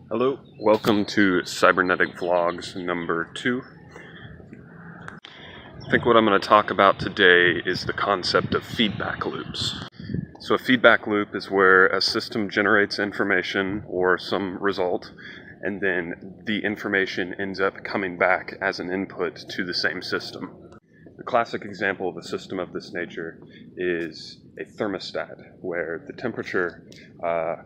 Hello, welcome to Cybernetic Vlogs number 2. I think what I'm going to talk about today is the concept of feedback loops. So a feedback loop is where a system generates information or some result, and then the information ends up coming back as an input to the same system. The classic example of a system of this nature is a thermostat, where the temperature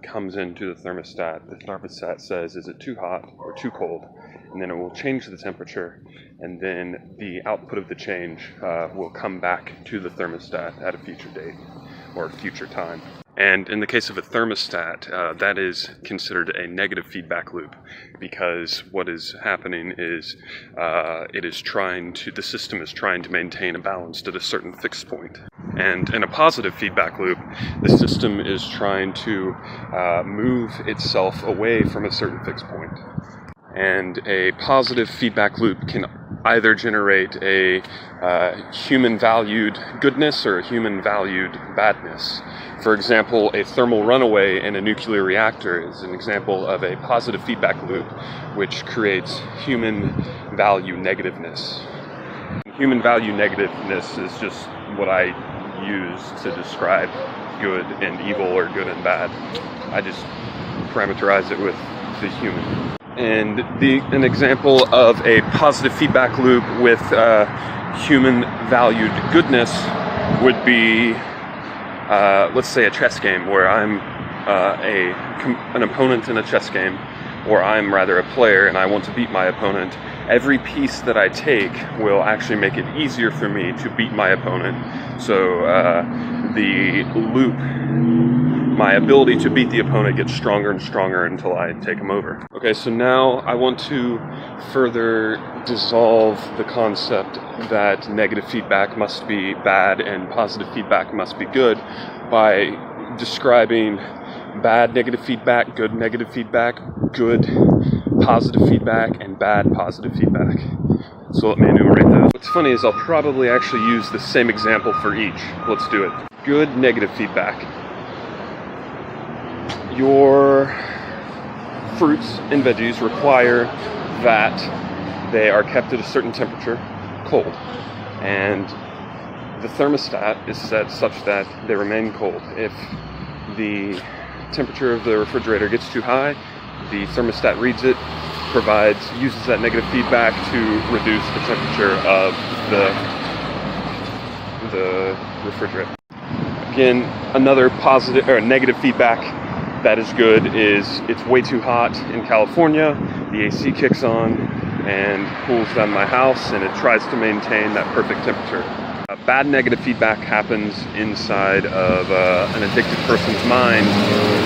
comes into the thermostat says, is it too hot or too cold? And then it will change the temperature, and then the output of the change will come back to the thermostat at a future date or future time. And in the case of a thermostat, that is considered a negative feedback loop, because what is happening is the system is trying to maintain a balance at a certain fixed point. And in a positive feedback loop, the system is trying to move itself away from a certain fixed point. And a positive feedback loop can either generate a human-valued goodness or a human-valued badness. For example, a thermal runaway in a nuclear reactor is an example of a positive feedback loop, which creates human value negativeness. Human value negativeness is just what I use to describe good and evil or good and bad. I just parameterize it with the human. And an example of a positive feedback loop with human valued goodness would be, let's say, a chess game where I'm an opponent in a chess game, or I'm rather a player and I want to beat my opponent. Every piece that I take will actually make it easier for me to beat my opponent. So the loop, my ability to beat the opponent, gets stronger and stronger until I take him over. Okay, so now I want to further dissolve the concept that negative feedback must be bad and positive feedback must be good by describing bad negative feedback, good negative feedback, good positive feedback, and bad positive feedback. So let me enumerate those. What's funny is I'll probably actually use the same example for each. Let's do it. Good negative feedback. Your fruits and veggies require that they are kept at a certain temperature, cold, and the thermostat is set such that they remain cold. If the temperature of the refrigerator gets too high, the thermostat reads it, uses that negative feedback to reduce the temperature of the refrigerator. Again, another positive or negative feedback that is good is it's way too hot in California, the AC kicks on and cools down my house, and it tries to maintain that perfect temperature. Bad negative feedback happens inside of an addicted person's mind,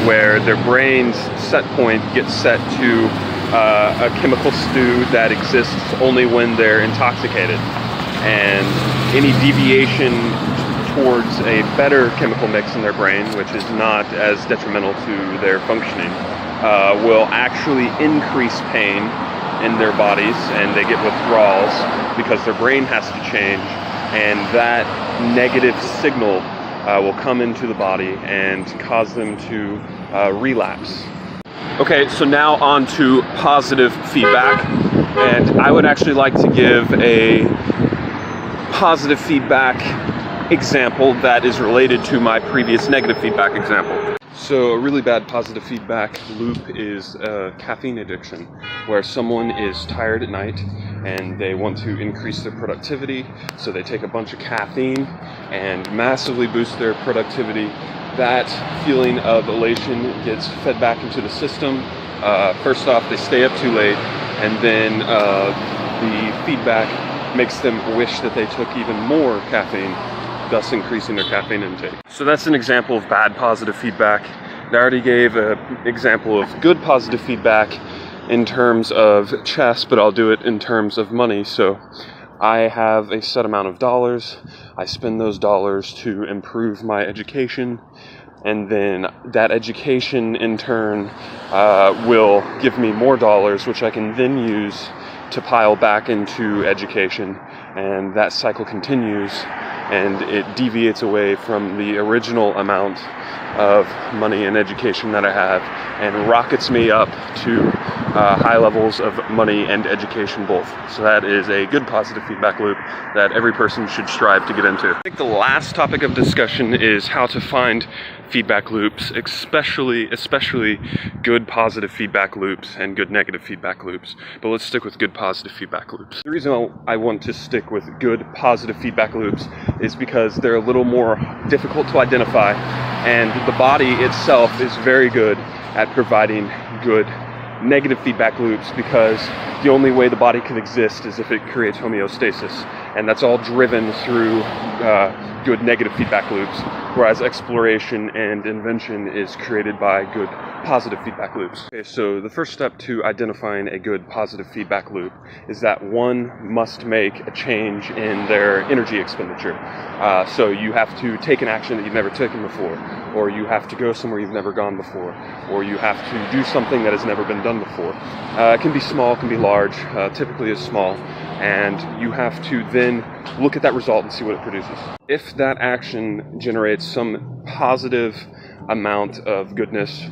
where their brain's set point gets set to a chemical stew that exists only when they're intoxicated. And any deviation towards a better chemical mix in their brain, which is not as detrimental to their functioning, will actually increase pain in their bodies, and they get withdrawals because their brain has to change, and that negative signal will come into the body and cause them to relapse. Okay, so now on to positive feedback, and I would actually like to give a positive feedback example that is related to my previous negative feedback example. So a really bad positive feedback loop is caffeine addiction, where someone is tired at night and they want to increase their productivity, so they take a bunch of caffeine and massively boost their productivity. That feeling of elation gets fed back into the system. First off, they stay up too late, and then the feedback makes them wish that they took even more caffeine, thus increasing their caffeine intake. So that's an example of bad positive feedback. I already gave an example of good positive feedback in terms of chess, but I'll do it in terms of money. So I have a set amount of dollars. I spend those dollars to improve my education, and then that education in turn will give me more dollars, which I can then use to pile back into education, and that cycle continues, and it deviates away from the original amount of money and education that I have, and rockets me up to high levels of money and education both. So that is a good positive feedback loop that every person should strive to get into. I think the last topic of discussion is how to find feedback loops, especially good positive feedback loops and good negative feedback loops. But let's stick with good positive feedback loops. The reason I want to stick with good positive feedback loops is because they're a little more difficult to identify, and the body itself is very good at providing good negative feedback loops, because the only way the body can exist is if it creates homeostasis, and that's all driven through good negative feedback loops, whereas exploration and invention is created by good positive feedback loops. Okay, so the first step to identifying a good positive feedback loop is that one must make a change in their energy expenditure. So you have to take an action that you've never taken before, or you have to go somewhere you've never gone before, or you have to do something that has never been done before. It can be small, it can be large, typically is small, and you have to then look at that result and see what it produces. If that action generates some positive amount of goodness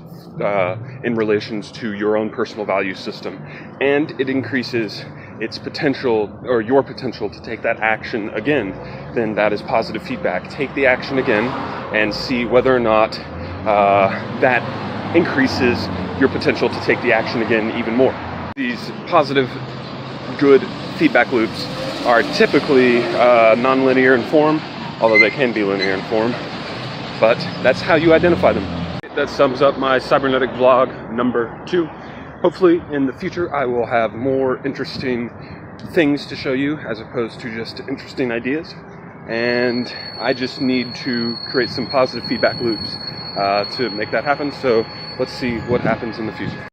in relations to your own personal value system, and it increases its potential, or your potential, to take that action again, then that is positive feedback. Take the action again and see whether or not that increases your potential to take the action again even more. These positive, good feedback loops are typically non-linear in form, although they can be linear in form, but that's how you identify them. That sums up my Cybernetic vlog number 2. Hopefully in the future I will have more interesting things to show you as opposed to just interesting ideas, and I just need to create some positive feedback loops to make that happen. So let's see what happens in the future.